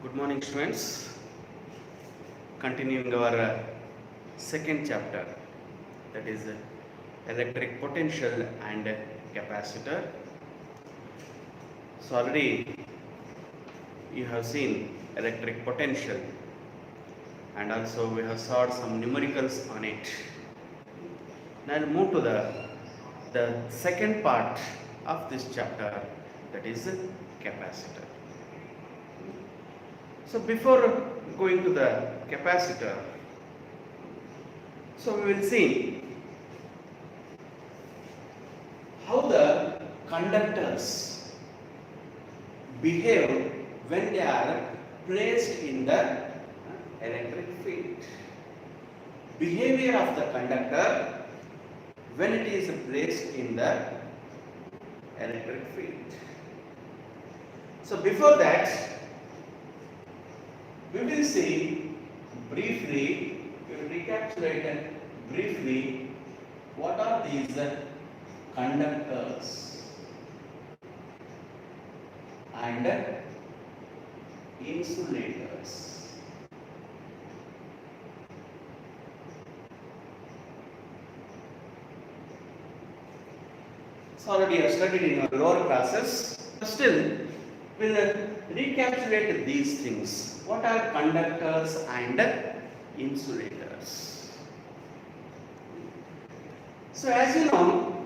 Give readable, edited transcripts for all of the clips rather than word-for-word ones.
Good morning, students. Continuing our second chapter, that is electric potential and capacitor. So already you have seen electric potential, and also we have solved some numericals on it. Now I'll move to the second part of this chapter, that is capacitor. So before going to the capacitor, so we will see how the conductors behave when they are placed in the electric field. Behavior of the conductor when it is placed in the electric field. So before that, we will see briefly, we will recapitulate briefly what are these conductors and insulators. So already I have studied in our lower classes. Still, we will recapitulate these things. What are conductors and insulators? So as you know,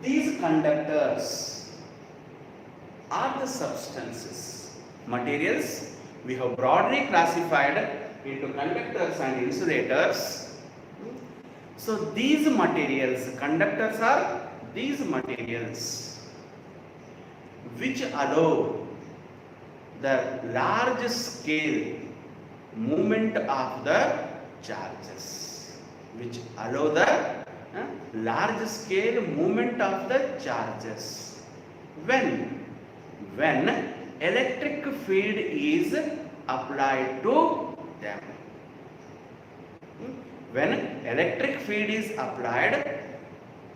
these conductors are the substances, materials we have broadly classified into conductors and insulators. So these materials, conductors are these materials which allow the large scale movement of the charges, which allow the large scale movement of the charges when electric field is applied to them. When electric field is applied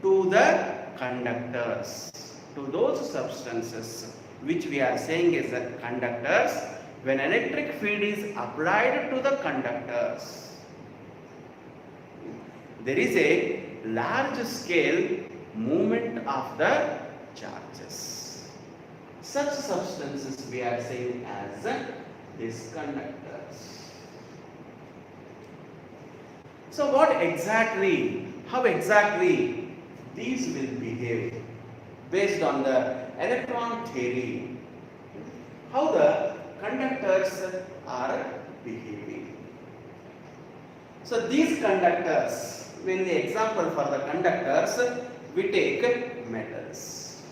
to the conductors, to those substances which we are saying is conductors, when electric field is applied to the conductors, there is a large scale movement of the charges. Such substances we are saying as these conductors. So how exactly these will behave based on the electron theory, how the conductors are behaving. So these conductors, when the example for the conductors, we take metals.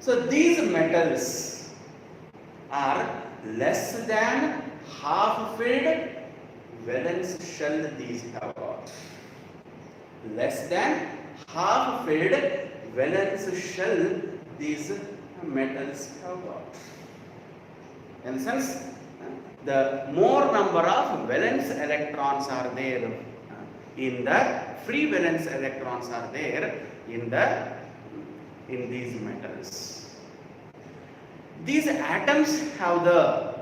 So these metals are less than half filled valence shell these have got. Less than half filled valence shell these metals have got. In the sense, the more number of valence electrons are there in the free valence electrons are there in these metals. These atoms have the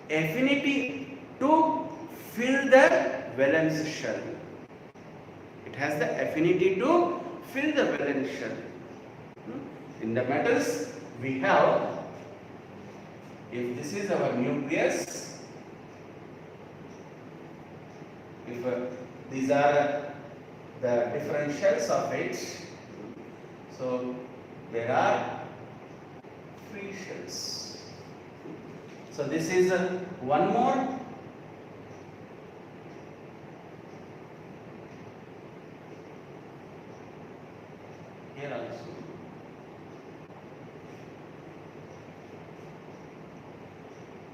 affinity to fill the valence shell. It has the affinity to fill the valence shell. In the metals we have, if this is our nucleus, if these are the different shells of it, so there are free shells. So this is one more. Here also.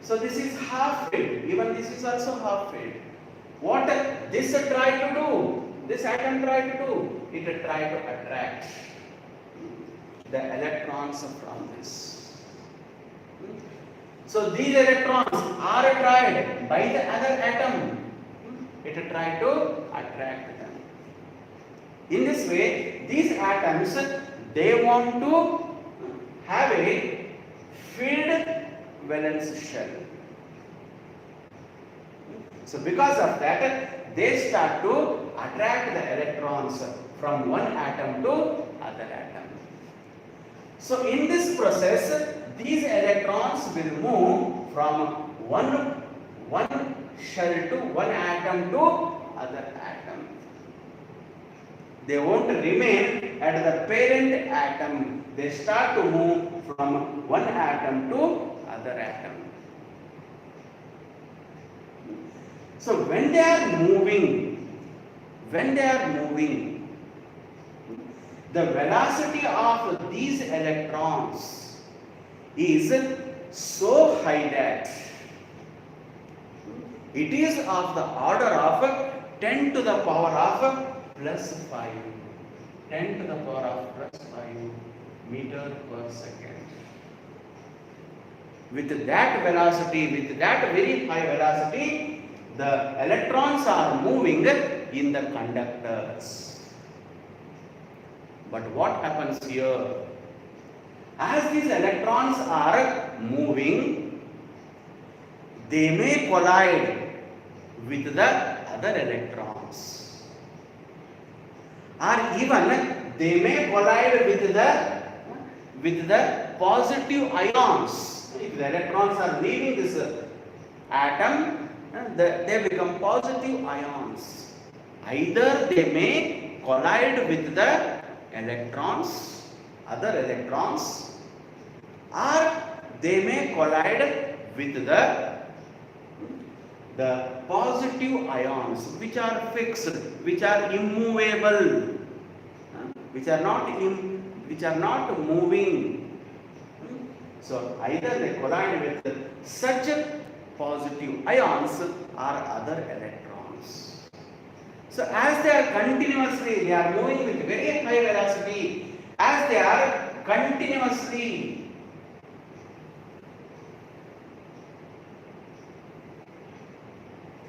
So this is half filled. Even this is also half filled. What this try to do? This atom try to do? It try to attract the electrons from this. So these electrons are tried by the other atom. It try to attract them. In this way, these atoms, they want to have a filled valence shell. So because of that, they start to attract the electrons from one atom to other atom. So in this process, these electrons will move from one shell to one atom to other atom. They won't remain at the parent atom. They start to move from one atom to other atom. So when they are moving, the velocity of these electrons is so high that it is of the order of 10 to the power of plus 5. 10 to the power of plus 5 meter per second. With that velocity, with that very high velocity, the electrons are moving in the conductors. But what happens here? As these electrons are moving, they may collide with the other electrons, or even they may collide with the positive ions. If the electrons are leaving this atom, they become positive ions. Either they may collide with the electrons, other electrons, or they may collide with the positive ions, which are fixed, which are immovable, which are not moving. So either they collide with such positive ions or other electrons. So as they are moving with very high velocity, as they are continuously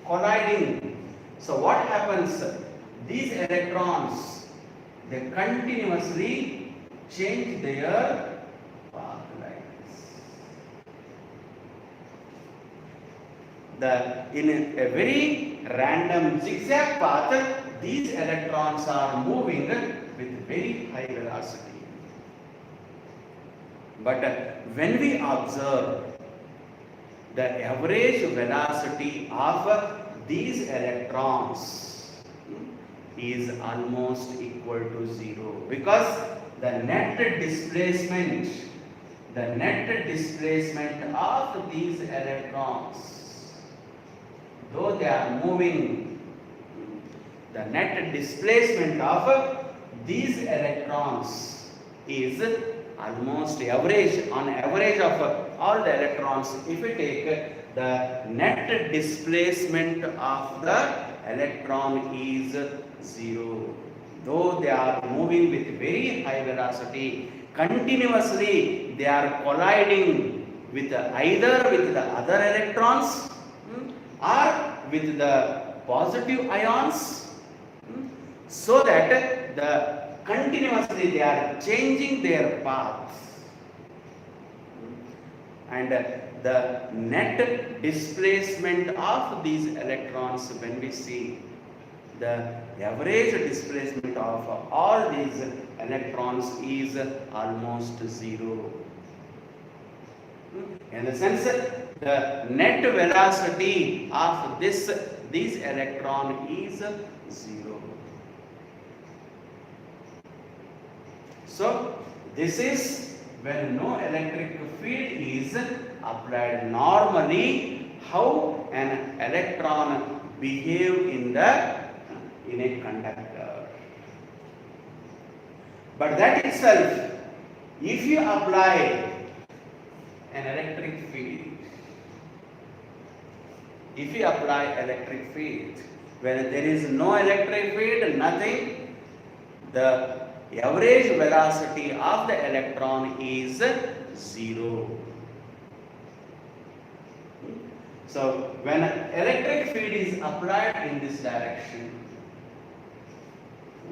colliding, so what happens? These electrons, they continuously change their path like this. In a very random zigzag path, these electrons are moving with very high velocity. But when we observe the average velocity of these electrons is almost equal to 0, because the net displacement of these electrons, though they are moving, the net displacement of these electrons is almost average, on average of all the electrons. If we take the net displacement of the electron is 0, though they are moving with very high velocity, continuously they are colliding with either with the other electrons or with the positive ions, so that continuously they are changing their path, and the net displacement of these electrons, when we see the average displacement of all these electrons is almost 0. In the sense, the net velocity of these electron is 0. So this is when no electric field is applied. Normally, how an electron behave in a conductor. But that itself, if you apply an electric field, when there is no electric field, nothing, the average velocity of the electron is 0. So when an electric field is applied in this direction,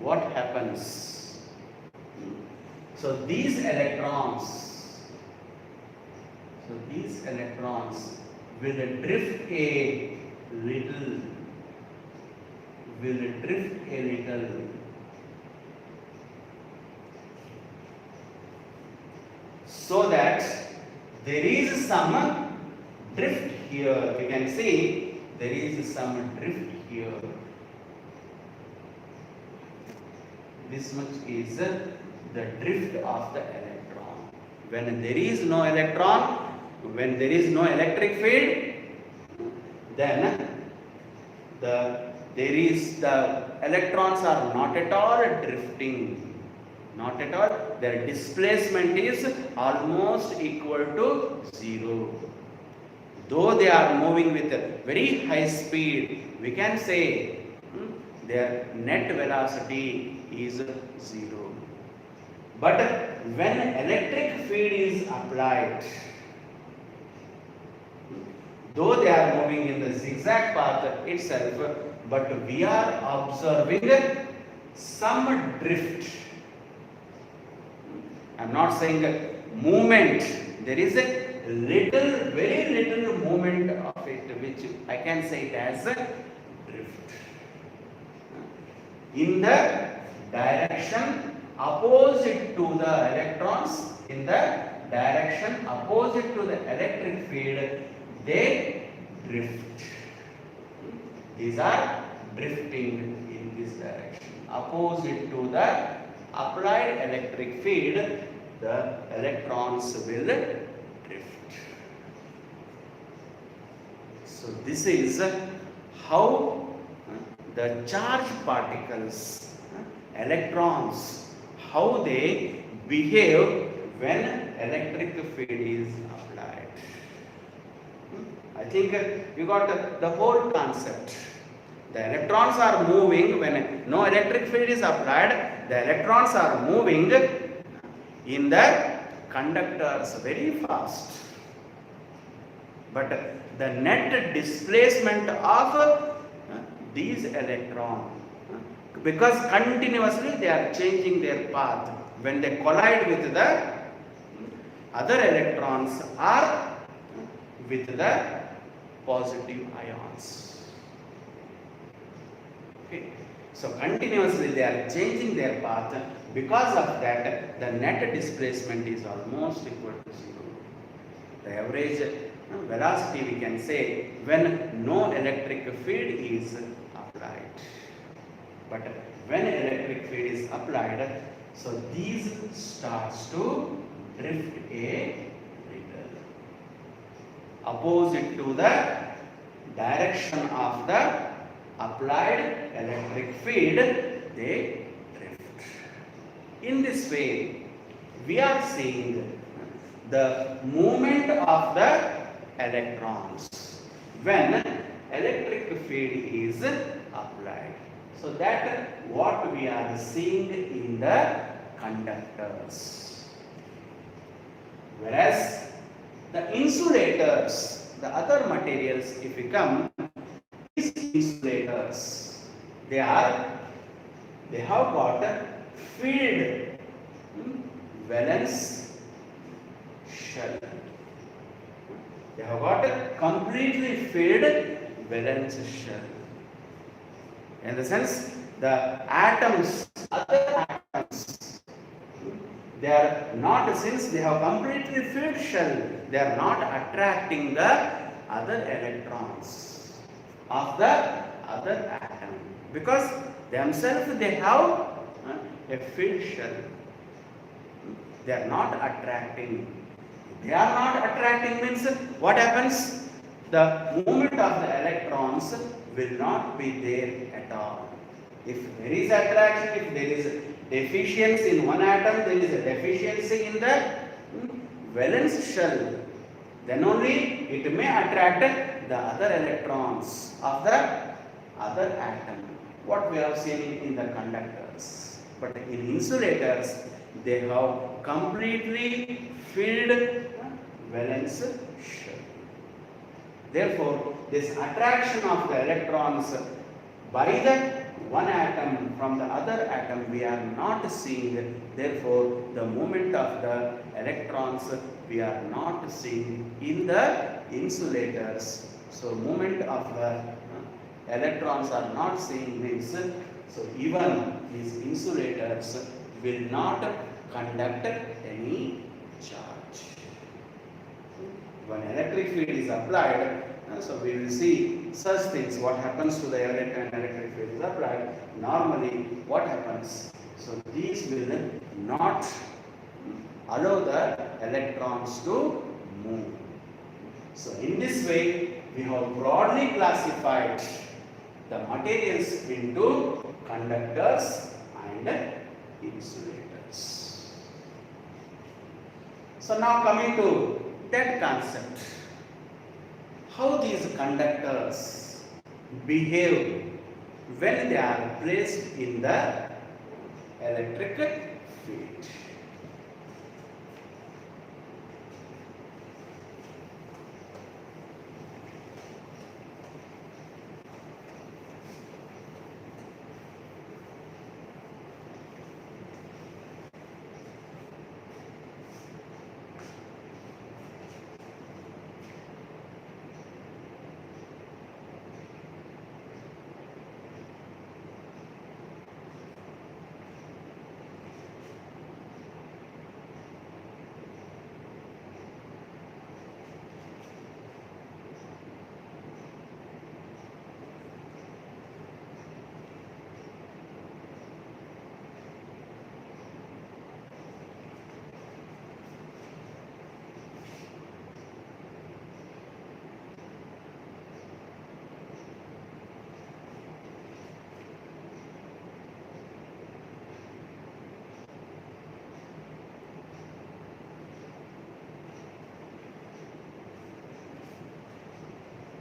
what happens? So these electrons these electrons will drift a little, so that there is some drift here. You can see there is some drift here. This much is the drift of the electron. When there is no electron, when there is no electric field, then the electrons are not at all drifting, not at all. Their displacement is almost equal to 0. Though they are moving with a very high speed, we can say their net velocity is 0. But when electric field is applied, though they are moving in the zigzag path itself, but we are observing some drift. I am not saying movement. There is a little, very little movement of it, which I can say it as a drift. In the direction opposite to the electrons, in the direction opposite to the electric field, they drift. These are drifting in this direction. Opposite to the applied electric field, the electrons will drift. So this is how the charged particles, electrons, how they behave when electric field is applied. I think you got the whole concept. The electrons are moving when no electric field is applied. The electrons are moving in the conductors very fast. But the net displacement of these electrons, because continuously they are changing their path, when they collide with the other electrons or with the positive ions. Okay. So continuously they are changing their path. Because of that, the net displacement is almost equal to 0. The average velocity, we can say, when no electric field is applied. But when electric field is applied, so these starts to drift a little opposite to the direction of the applied electric field, they drift. In this way, we are seeing the movement of the electrons when electric field is applied. So that what we are seeing in the conductors. Whereas the insulators, the other materials, if we come, these insulators, they have got a filled valence shell. They have got a completely filled valence shell. In the sense, the atoms, other atoms, they are not, since they have completely filled shell, they are not attracting the other electrons of the other atom, because themselves they have a filled shell. They are not attracting. They are not attracting means what happens? The movement of the electrons will not be there at all. If there is attraction, if there is deficiency in one atom, there is a deficiency in the valence shell, then only it may attract the other electrons of the other atom. What we have seen in the conductors. But in insulators, they have completely filled valence shell. Therefore, this attraction of the electrons by the one atom from the other atom we are not seeing. Therefore, the movement of the electrons we are not seeing in the insulators. So, movement of the electrons are not seen means, so even these insulators will not conduct any charge. When electric field is applied, so we will see such things. What happens to the electric field is applied? Normally, what happens? So these will not allow the electrons to move. So in this way, we have broadly classified the materials into conductors and insulators. So now coming to that concept, how these conductors behave when they are placed in the electric field.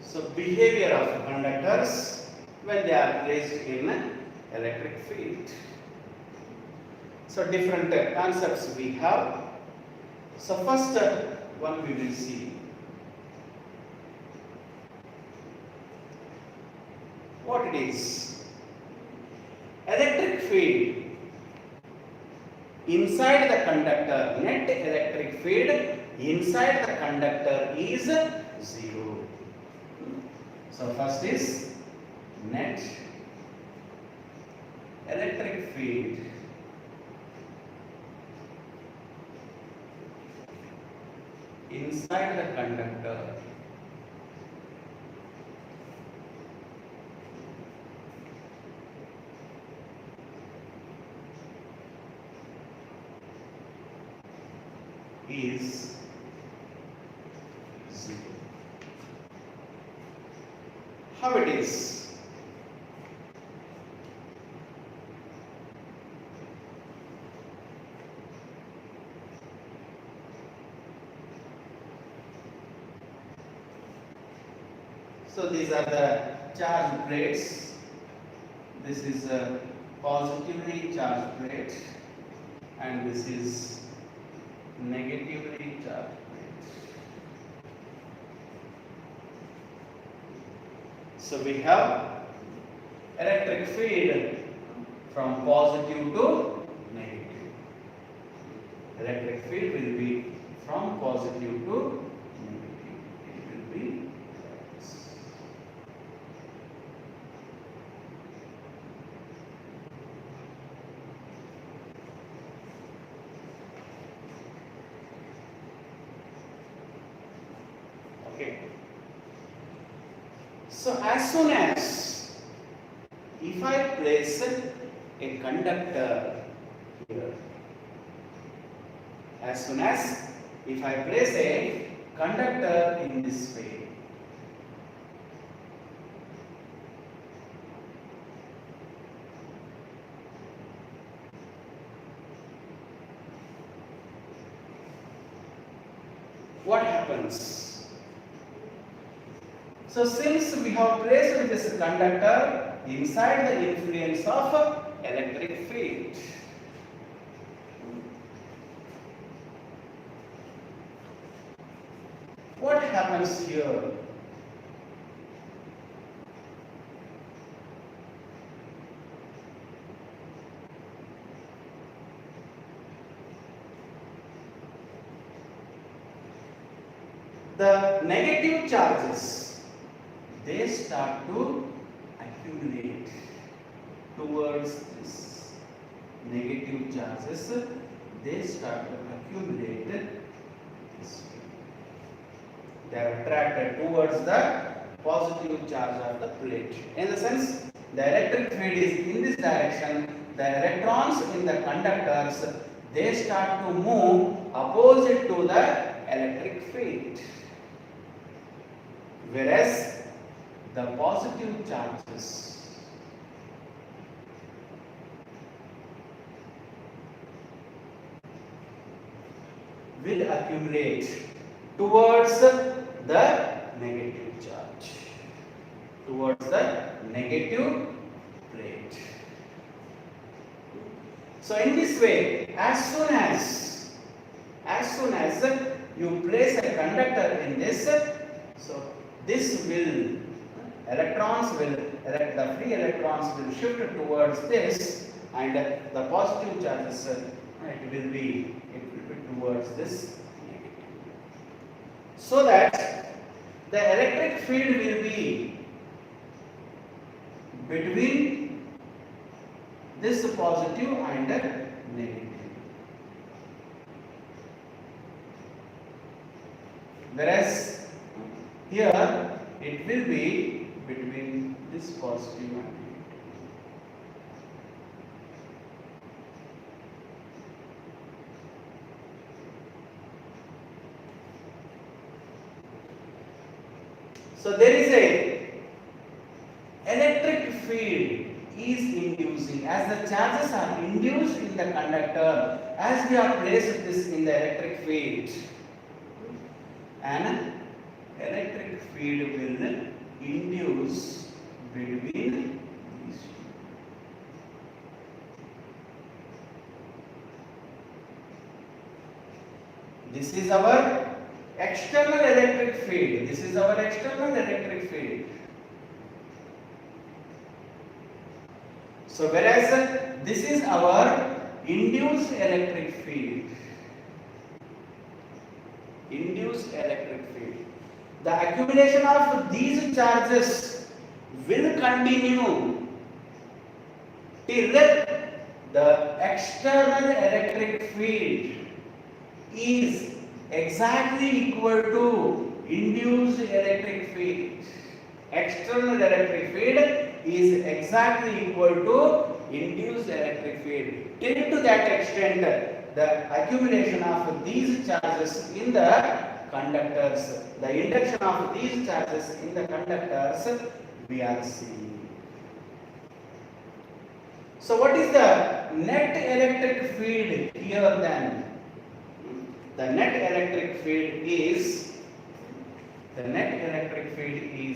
So behavior of conductors when they are placed in electric field. So different concepts we have. So first one we will see. What it is? Electric field inside the conductor, net electric field inside the conductor is 0. So first is net electric field inside the conductor is 0. How it is? So these are the charge plates. This is a positively charged plate and this is negatively charged plate. So we have electric field from positive to negative. Electric field will be from positive to negative. It will be like this. Okay. So as soon as if I place a conductor here, as soon as if I place a conductor in this way, what happens? So since we have placed this conductor inside the influence of electric field, what happens here? the negative charges, they start to accumulate towards this. Negative charges, they start to accumulate this way. They are attracted towards the positive charge of the plate. In the sense, the electric field is in this direction. The electrons in the conductors, they start to move opposite to the electric field. Whereas the positive charges will accumulate towards the negative charge, towards the negative plate. So in this way, as soon as you place a conductor in this, so this will, the free electrons will shift towards this, and the positive charges, it will be towards this negative. So that the electric field will be between this positive and negative. Whereas here it will be between this positive and negative. So there is a electric field is inducing, as the charges are induced in the conductor, as we have placed this in the electric field, an electric field will induce between these two. This is our external electric field. This is our external electric field. So whereas this is our induced electric field. Induced electric field. The accumulation of these charges will continue till the external electric field is exactly equal to induced electric field. External electric field is exactly equal to induced electric field. Till to that extent, the accumulation of these charges in the conductors, the induction of these charges in the conductors, we are seeing. So what is the net electric field here then? The net electric field is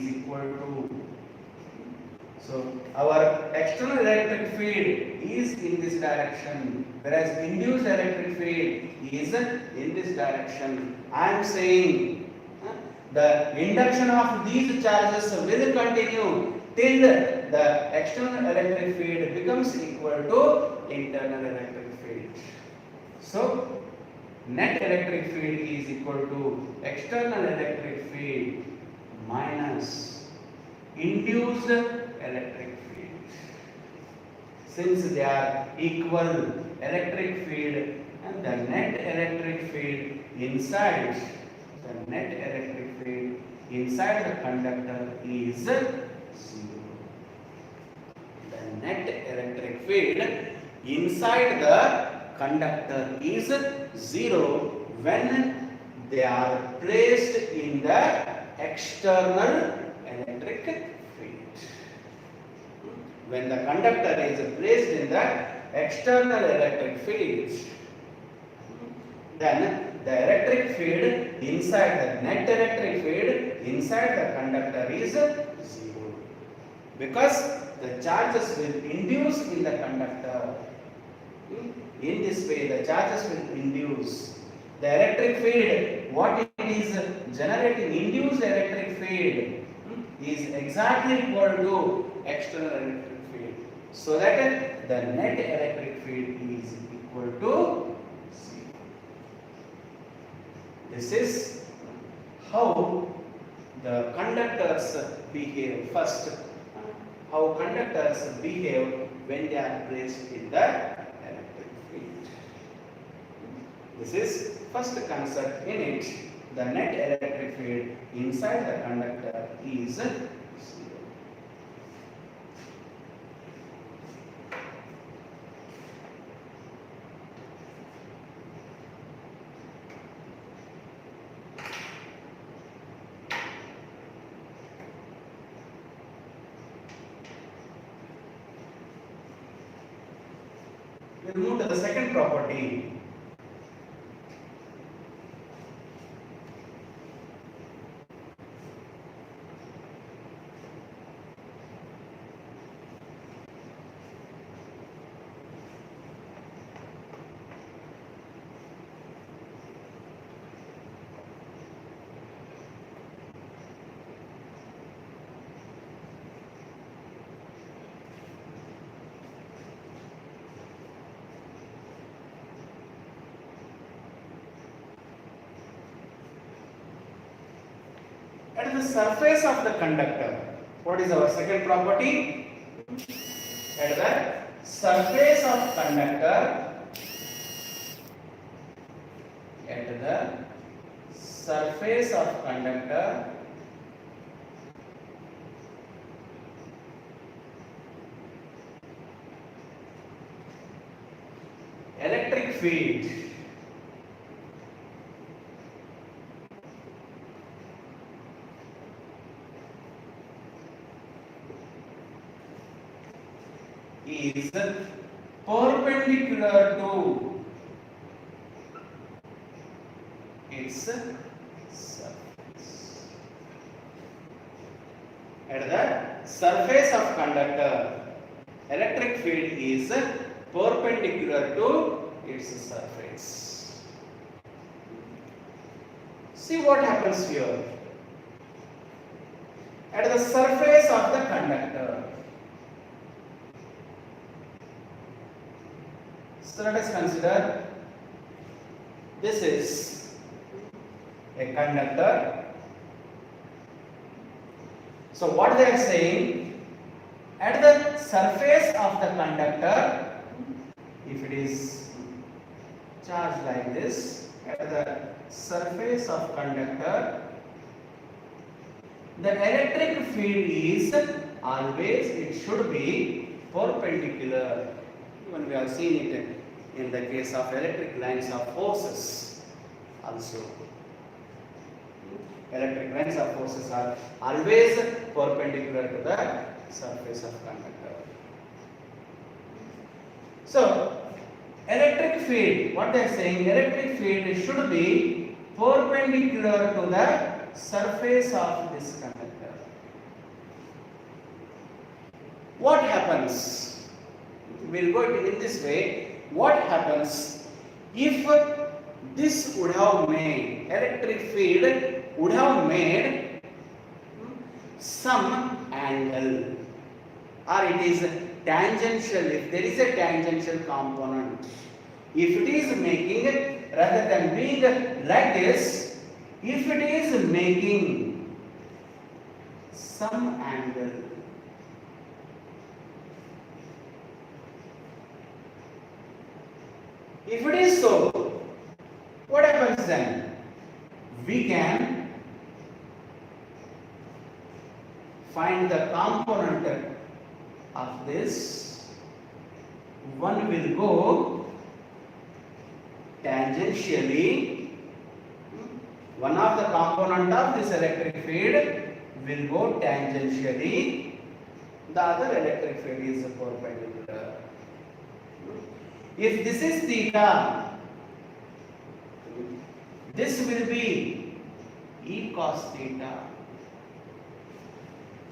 equal to, so our external electric field is in this direction, whereas induced electric field is in this direction. I am saying the induction of these charges will continue till the external electric field becomes equal to internal electric field. So net electric field is equal to external electric field minus induced electric field. Since they are equal electric field, and the net electric field inside the conductor is 0. The net electric field inside the conductor is 0 when they are placed in the external electric field. When the conductor is placed in the external electric field, then the electric field inside the net electric field inside the conductor is 0, because the charges will induce in the conductor. In this way, the charges will induce. The electric field, what it is generating, induced electric field, is exactly equal to external electric field. So that the net electric field is equal to 0. This is how the conductors behave first, how conductors behave when they are placed in the electric field. This is first concept in it. The net electric field inside the conductor is 0. We move to the second property. At the surface of the conductor, what is our second property? At the surface of conductor, at the surface of conductor, electric field is perpendicular to its surface. At the surface of conductor, electric field is perpendicular to its surface. See what happens here. At the surface of the conductor, so let us consider this is a conductor. So what they are saying, at the surface of the conductor, if it is charged like this, at the surface of conductor, the electric field is always, it should be perpendicular. Even we have seen it in the case of electric lines of forces also. Electric lines of forces are always perpendicular to the surface of conductor. So, electric field, what they are saying, electric field should be perpendicular to the surface of this conductor. What happens? We will go in this way. What happens if this would have made, electric field would have made some angle, or it is tangential, if there is a tangential component, if it is making, rather than being like this, if it is making some angle, if it is so, what happens then? We can find the component of this. One will go tangentially. One of the component of this electric field will go tangentially. The other electric field is perpendicular. If this is theta, this will be E cos theta.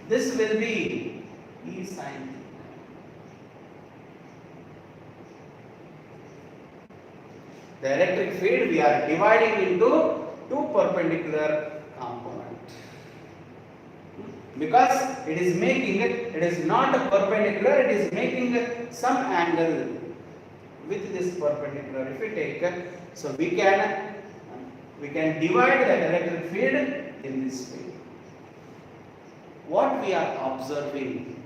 This will be E sin theta. The electric field we are dividing into two perpendicular components. Because it is making it is not perpendicular, it is making some angle with this perpendicular. If we take, so we can divide that electric field in this way. What we are observing,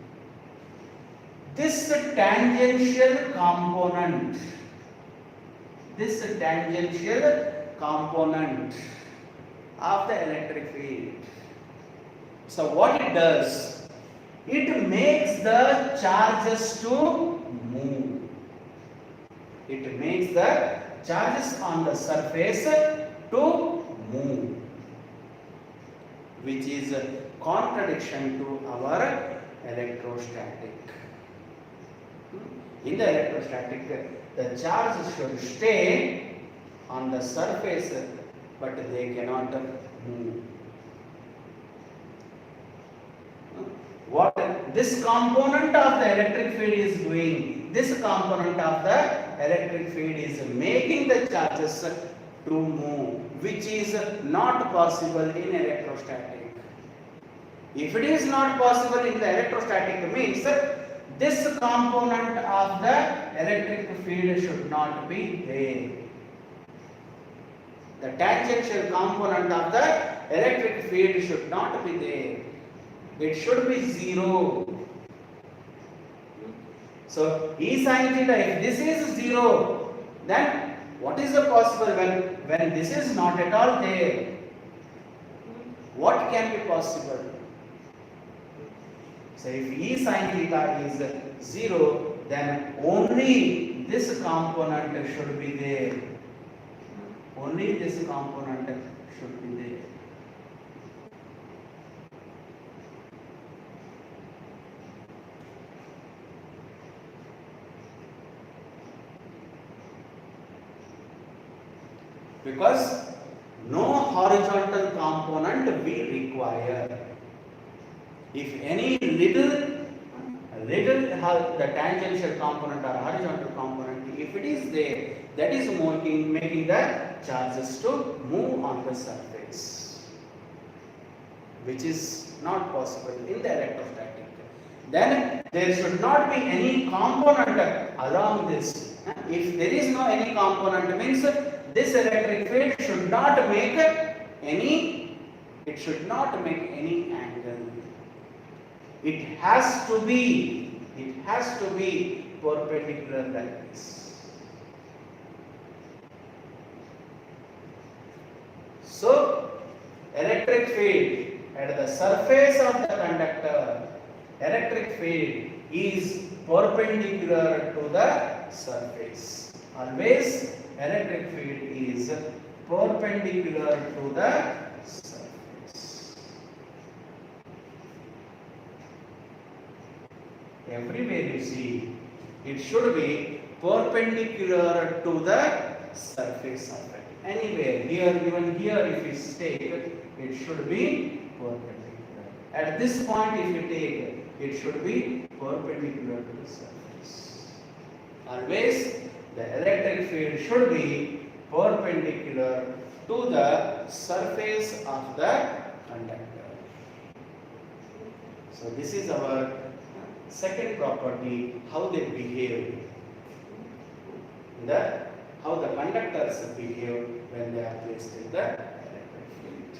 this tangential component of the electric field. So what it does, it makes the charges to move. It makes the charges on the surface to move, which is a contradiction to our electrostatic. In the electrostatic, the charges should stay on the surface, but they cannot move. What this component of the electric field is doing, this component of the electric field is making the charges to move, which is not possible in electrostatic. If it is not possible in the electrostatic, means this component of the electric field should not be there. The tangential component of the electric field should not be there. It should be 0. So E sin theta, if this is 0, then what is the possible when this is not at all there? What can be possible? So if E sin theta is 0, then only this component should be there. Only this component should be there. Because no horizontal component we require. If any little the tangential component or horizontal component, if it is there, that is making the charges to move on the surface, which is not possible in the electrostatic. Then there should not be any component along this. If there is no any component, means this electric field should not make any angle. It has to be perpendicular like this. So electric field at the surface of the conductor, electric field is perpendicular to the surface. Always electric field is perpendicular to the surface. Everywhere you see, it should be perpendicular to the surface of it. Anywhere, here, even here, if you take it should be perpendicular. At this point, if you take it should be perpendicular to the surface. Always, the electric field should be perpendicular to the surface of the conductor. So this is our second property, how they behave. How the conductors behave when they are placed in the electric field.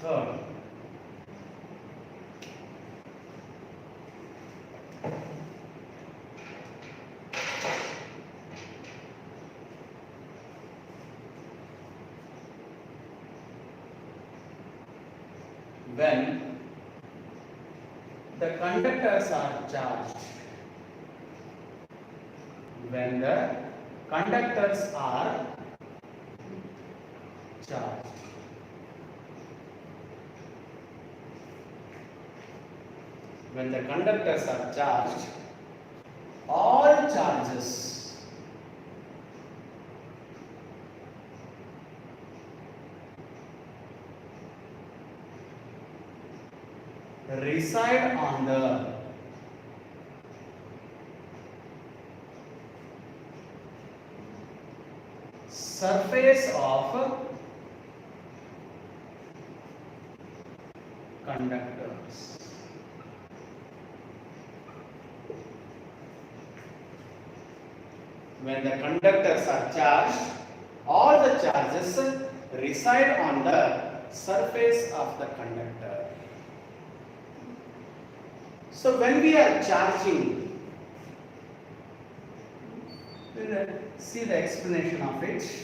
Third, when the conductors are charged, when the conductors are charged, when the conductors are charged, all charges reside on the surface of conductors. When the conductors are charged, all the charges reside on the surface of the conductor. So when we are charging, we'll see the explanation of it.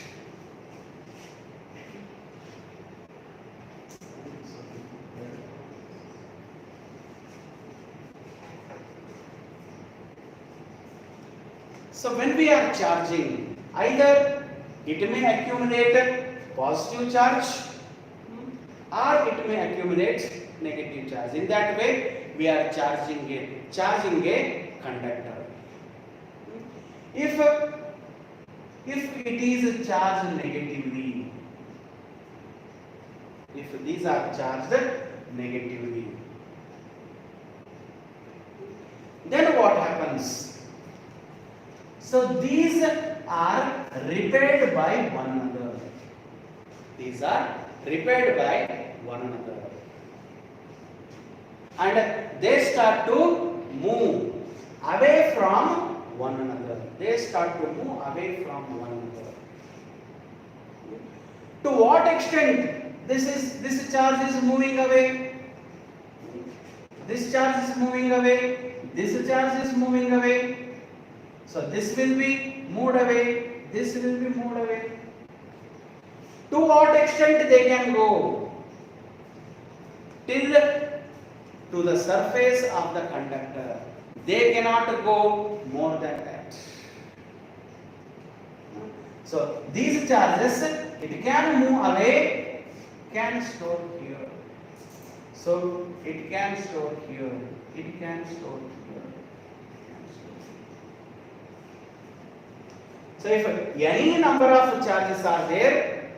So when we are charging, either it may accumulate positive charge or it may accumulate negative charge. In that way, we are charging a conductor. If it is charged negatively, if these are charged negatively, then what happens? So these are repelled by one another. These are repelled by one another. And they start to move away from one another. They start to move away from one another. To what extent this charge is moving away? This charge is moving away. This charge is moving away. So this will be moved away, this will be moved away. To what extent they can go? Till to the surface of the conductor. They cannot go more than that. So these charges, it can move away, can store here. So it can store here, it can store here. So if any number of charges are there,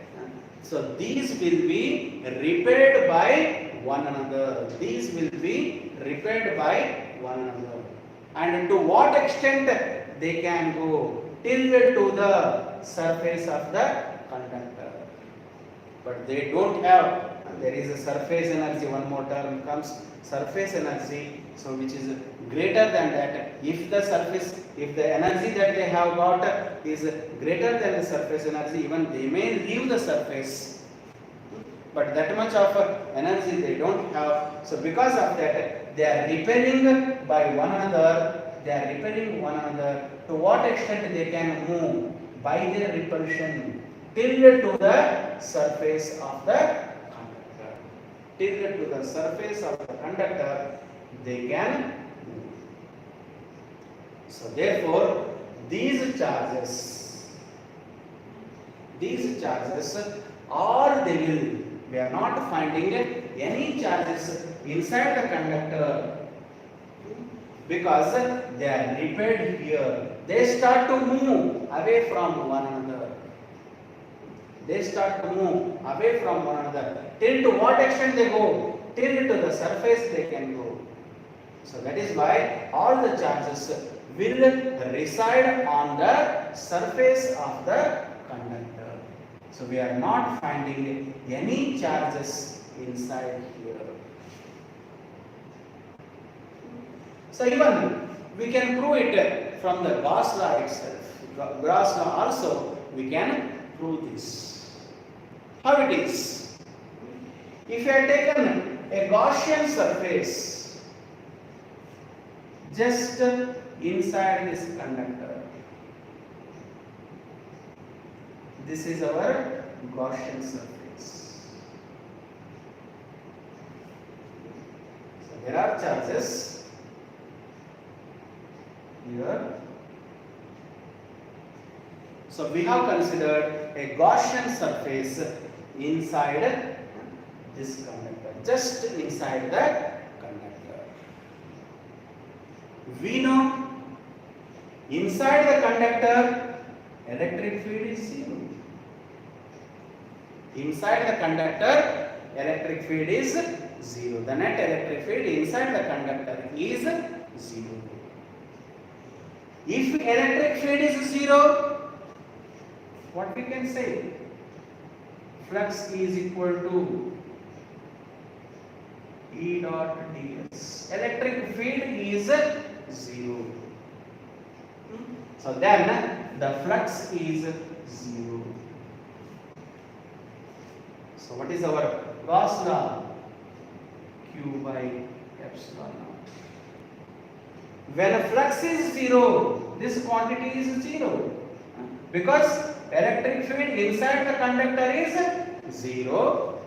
so these will be repelled by one another. These will be repelled by one another. And to what extent they can go? Till to the surface of the conductor. But they don't have, there is a surface energy, one more term comes, surface energy, so which is greater than that. If the surface, if the energy that they have got is greater than the surface energy, even they may leave the surface. But that much of energy they don't have. So because of that, they are repelling by one another. They are repelling one another. To what extent they can move by their repulsion till to the surface of the conductor. Till to the surface of the conductor, they can move. So therefore, these charges are we are not finding any charges inside the conductor because they are repelled here. They start to move away from one another. They start to move away from one another. Till to what extent they go? Till to the surface they can go. So that is why all the charges will reside on the surface of the conductor. So we are not finding any charges inside here. So even we can prove it from the Gauss law itself. Gauss law also we can prove this. How it is? If you have taken a Gaussian surface just inside this conductor, this is our Gaussian surface. So there are charges here. So we have considered a Gaussian surface inside this conductor, just inside the conductor. We know inside the conductor electric field is 0. Inside the conductor electric field is 0. The net electric field inside the conductor is 0. If electric field is 0, what we can say? Flux is equal to E dot ds. Electric field is 0. So then the flux is 0. So what is our Gauss law? Q by epsilon naught. When a flux is 0, this quantity is 0. Because electric field inside the conductor is 0.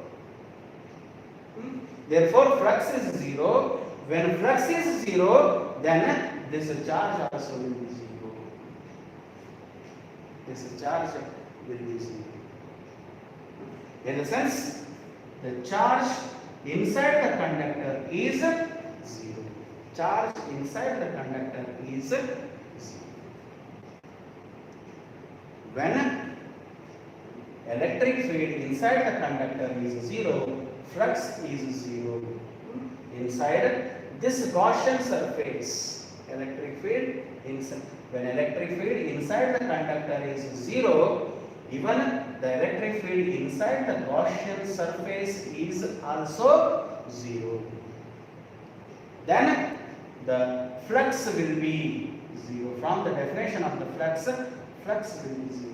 Therefore, flux is 0. When flux is 0, then this charge also will be 0. This charge will be 0. In a sense, the charge inside the conductor is 0. Charge inside the conductor is 0. When electric field inside the conductor is 0, flux is 0. Inside this Gaussian surface, electric field inside, when electric field inside the conductor is 0, even the electric field inside the Gaussian surface is also 0. Then the flux will be 0. From the definition of the flux will be 0.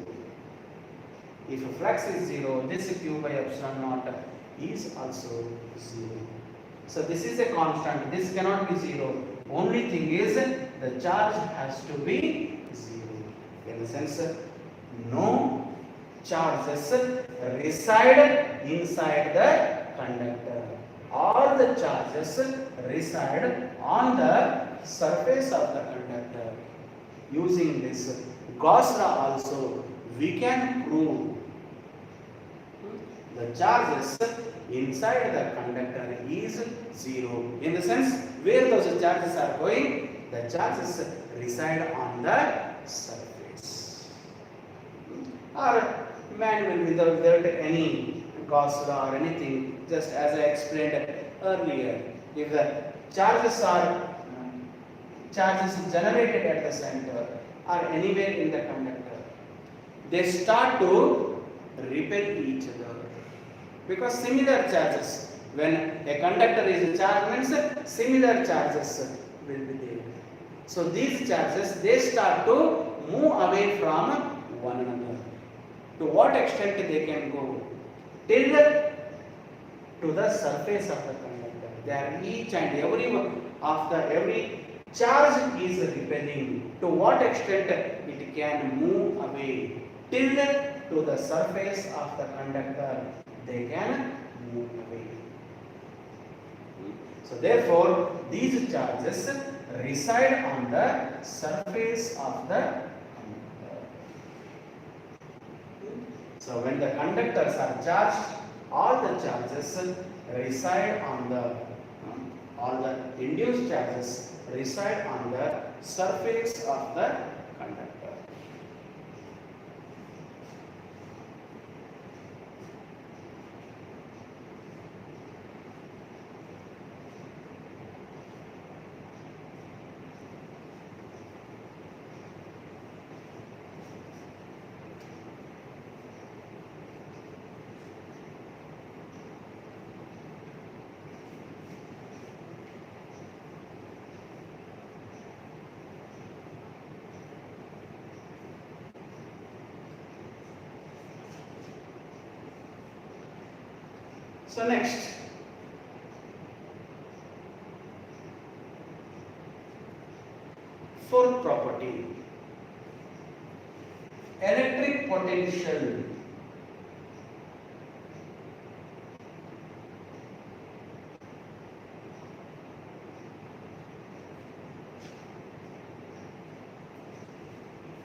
If flux is 0, this Q by epsilon naught is also 0. So this is a constant. This cannot be 0. Only thing is the charge has to be 0. In the sense, no charges reside inside the conductor. All the charges reside on the surface of the conductor. Using this Gauss law also, we can prove the charges inside the conductor is 0. In the sense, where those charges are going, the charges reside on the surface. Or manual without any Gauss law or anything, just as I explained earlier, if the charges generated at the center or anywhere in the conductor, they start to repel each other. Because similar charges, when a conductor is charged, means similar charges will be there. So these charges, they start to move away from one another. To what extent they can go? Till to the surface of the conductor. They are each and every charge is repelling. To what extent it can move away? Till to the surface of the conductor, they can move away. So therefore, these charges reside on the surface of the conductor. So when the conductors are charged, all the charges reside on all the induced charges reside on the surface of the conductor. So next, fourth property, electric potential.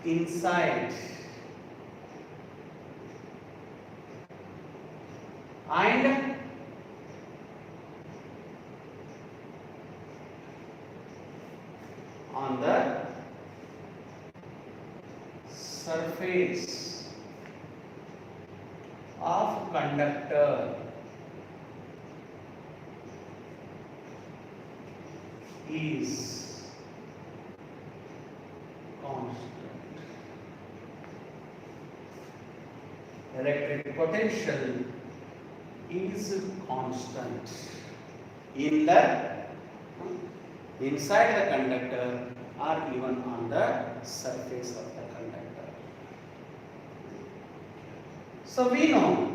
Inside and on the surface of conductor is constant. Electric potential is constant in the inside the conductor or even on the surface of the conductor. So we know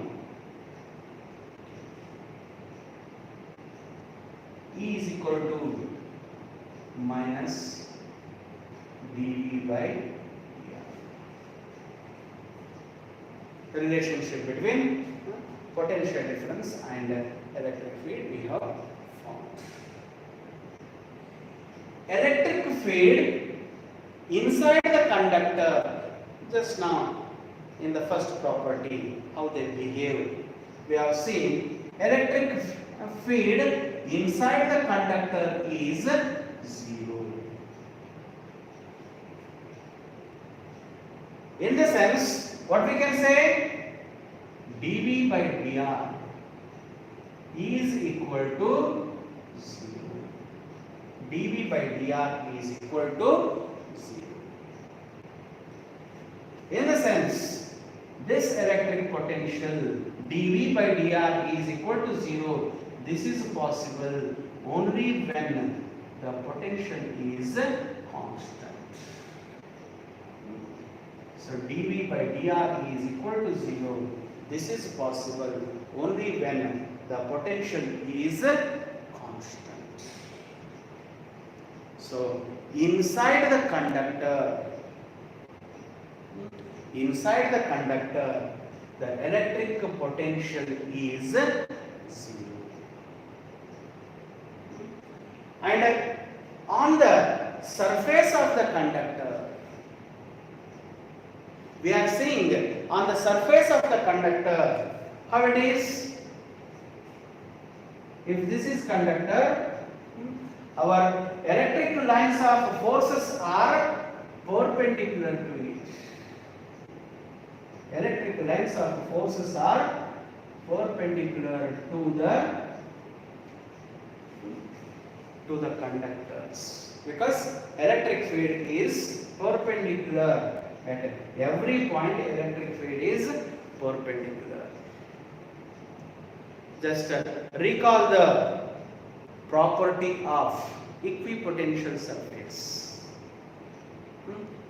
E is equal to minus dV by dr. The relationship between potential difference and electric field we have found. Electric field inside the conductor, just now in the first property how they behave, we have seen electric field inside the conductor is 0. In the sense, what we can say, dV by dr is equal to 0. dV by dr is equal to 0. In the sense, this electric potential dV by dr is equal to 0. This is possible only when the potential is constant. So dV by dr is equal to 0. This is possible only when the potential is constant. So inside the conductor, the electric potential is 0. And on the surface of the conductor, we are seeing on the surface of the conductor how it is. If this is conductor, our electric lines of forces are perpendicular to it. Electric lines of forces are perpendicular to the conductors, because electric field is perpendicular at every point. Electric field is perpendicular. Just recall the property of equipotential surface.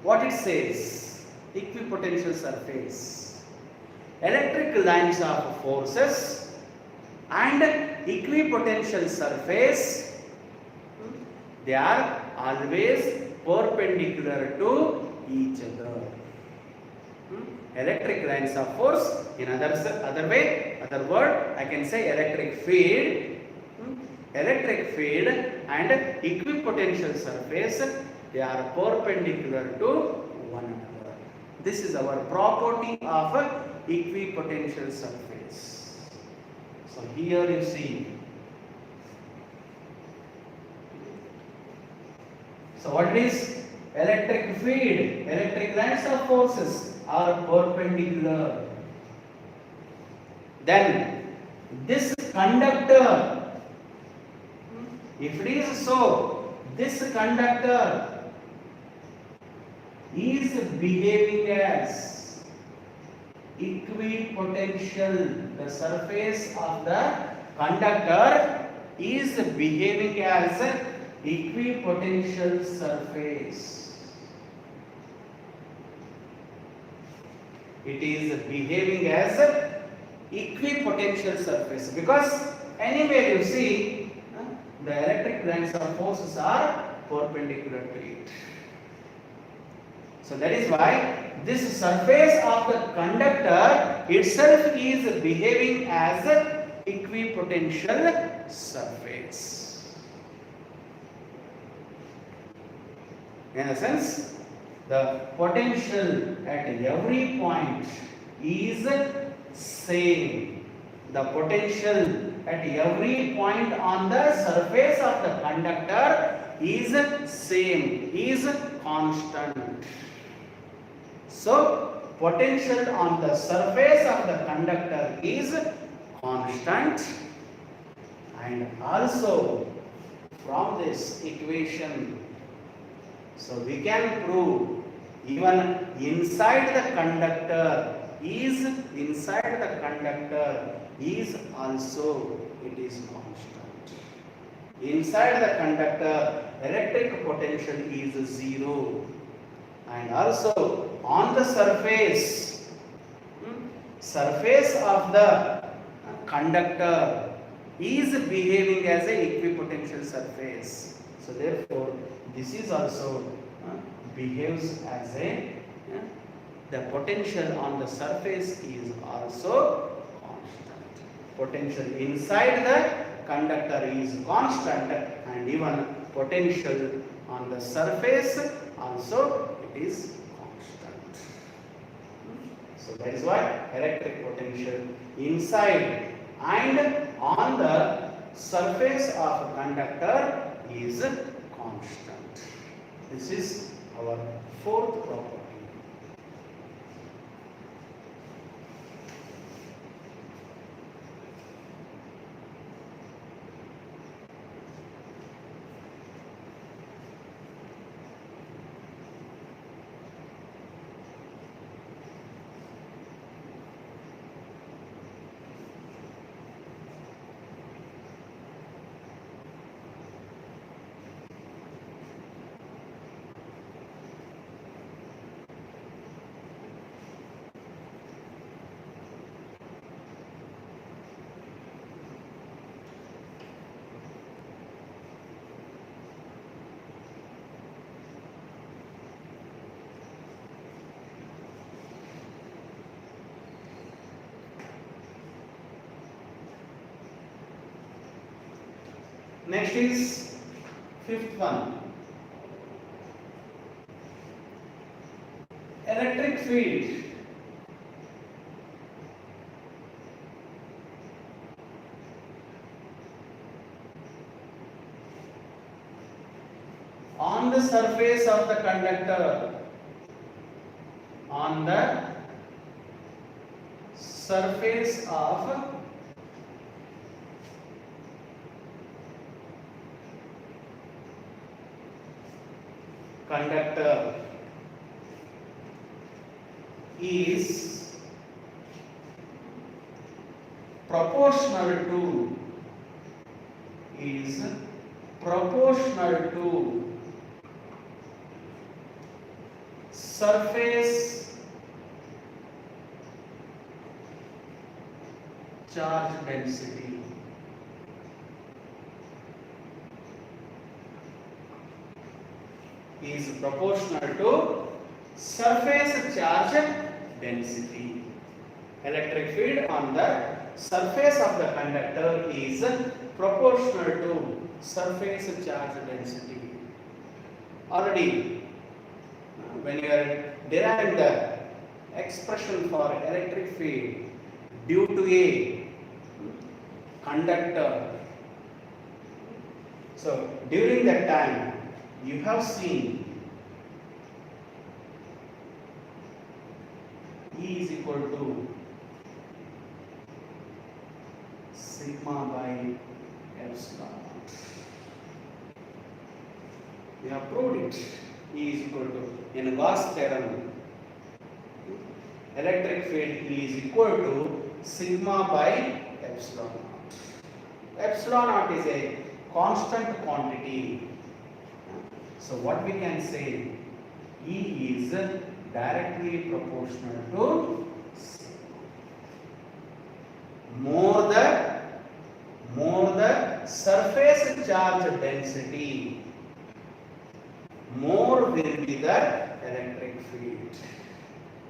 What it says, equipotential surface, electric lines of forces and equipotential surface, they are always perpendicular to each other. Electric lines of force, in other word, I can say electric field and equipotential surface, they are perpendicular to one another. This is our property of equipotential surface. So here you see. So what is electric field? Electric lines of forces are perpendicular. Then this conductor, if it is so, this conductor is behaving as equipotential. The surface of the conductor is behaving as equipotential surface. It is behaving as equipotential surface because anywhere you see the electric lines of forces are perpendicular to it. So that is why this surface of the conductor itself is behaving as equipotential surface. In a sense, the potential at every point is same. The potential at every point on the surface of the conductor is same, is constant. So potential on the surface of the conductor is constant, and also from this equation, so we can prove even inside the conductor is also it is constant. Inside the conductor electric potential is 0, and also on the surface of the conductor is behaving as a equipotential surface. So therefore this is also behaves as a the potential on the surface is also constant. Potential inside the conductor is constant, and even potential on the surface also it is constant. So that is why electric potential inside and on the surface of a conductor is constant. This is our fourth property. Next is fifth one. Electric field on the surface of the conductor, on the surface of conductor is proportional to surface charge density. Is proportional to surface charge density. Electric field on the surface of the conductor is proportional to surface charge density. Already when you are deriving the expression for electric field due to a conductor, so during that time you have seen E is equal to sigma by epsilon. We have proved it. E is equal to, in Gauss theorem, electric field E is equal to sigma by epsilon naught. Epsilon naught is a constant quantity. So what we can say, E is directly proportional to sigma. More the surface charge density, more will be the electric field.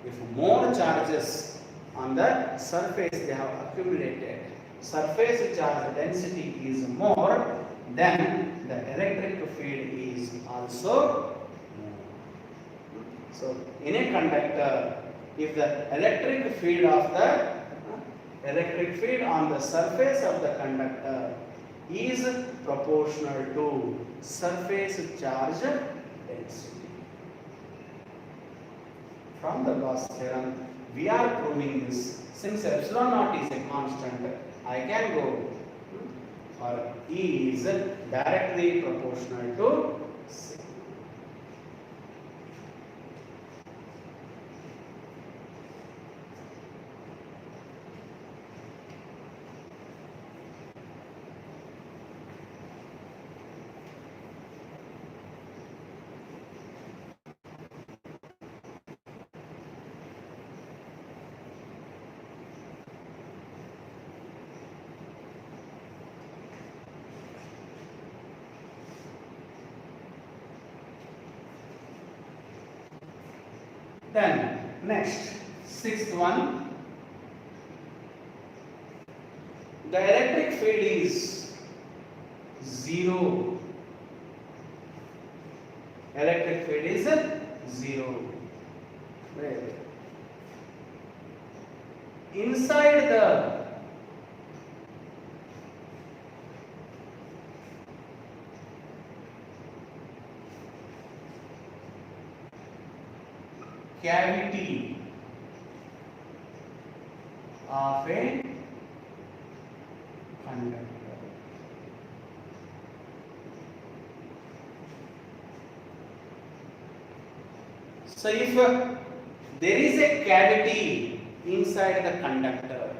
If more charges on the surface they have accumulated, surface charge density is more, then the electric field is also more. So in a conductor, if the electric field on the surface of the conductor is proportional to surface charge density. from the Gauss theorem, we are proving this. Since epsilon naught is a constant, I can go for E is directly proportional to sigma. Then next, sixth one, the electric field is 0. Electric field is 0. Where? Inside the cavity of a conductor. So if there is a cavity inside the conductor,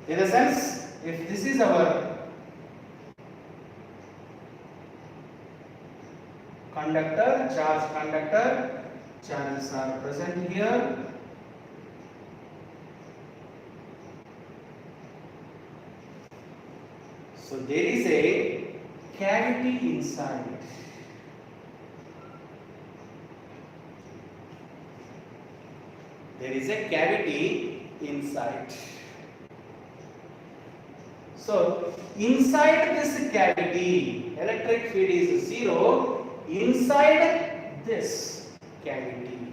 in a sense, if this is our conductor, charges are present here. So there is a cavity inside. There is a cavity inside. So inside this cavity, electric field is 0. Inside this cavity.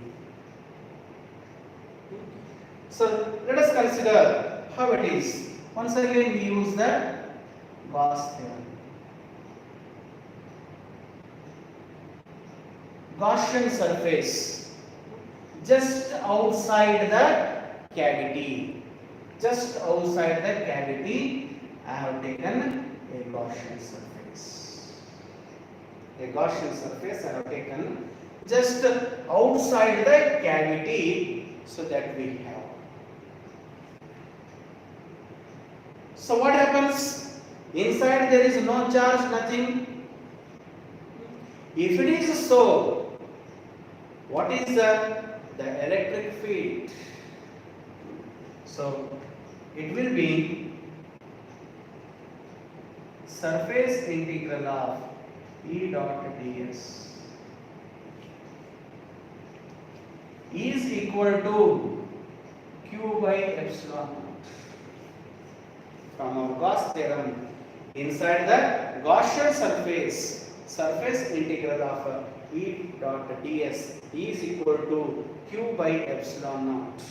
So let us consider how it is. Once again we use the Gauss theorem. Gaussian surface just outside the cavity. Just outside the cavity I have taken a Gaussian surface. A Gaussian surface I have taken just outside the cavity, so that we have. So what happens? Inside there is no charge, nothing. If it is so, what is the electric field? So it will be surface integral of E dot ds is equal to Q by epsilon naught. From our Gauss theorem, inside the Gaussian surface integral of E dot ds is equal to Q by epsilon naught.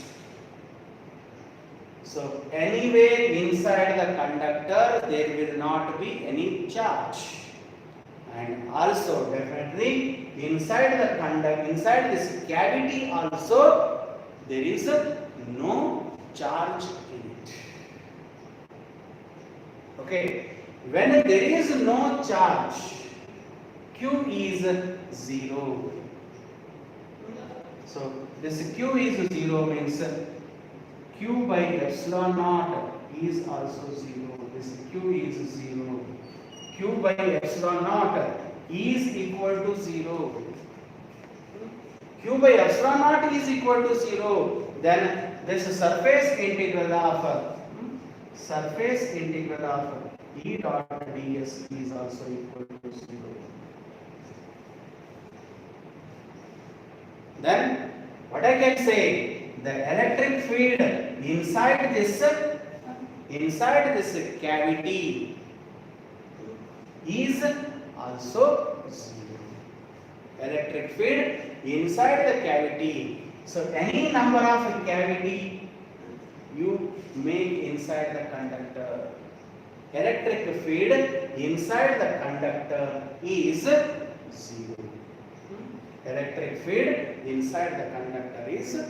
So anywhere inside the conductor there will not be any charge, and also definitely inside this cavity also there is no charge in it. Okay, when there is no charge, Q is 0. So this Q is 0 means Q by epsilon naught is also 0. This Q is 0. Q by epsilon naught is equal to 0. Q by epsilon naught is equal to 0. Then this surface integral of E dot ds is also equal to 0. Then what I can say? The electric field inside this cavity is also 0. Electric field inside the cavity. So any number of cavity you make inside the conductor, electric field inside the conductor is 0. Electric field inside the conductor is 0.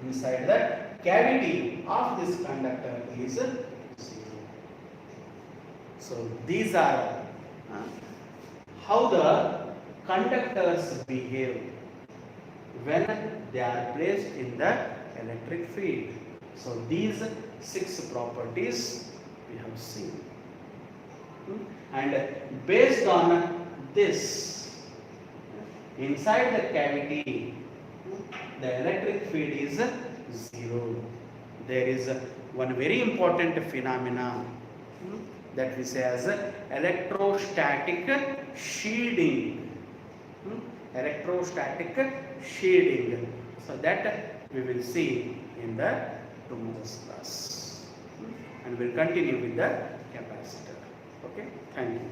Inside the cavity of this conductor is 0. So these are how the conductors behave when they are placed in the electric field. So these 6 properties we have seen. And based on this, inside the cavity, the electric field is 0. There is one very important phenomena that we say as electrostatic shielding. Electrostatic shielding. So that we will see in the tomorrow's class. And we'll continue with the capacitor. Okay, thank you.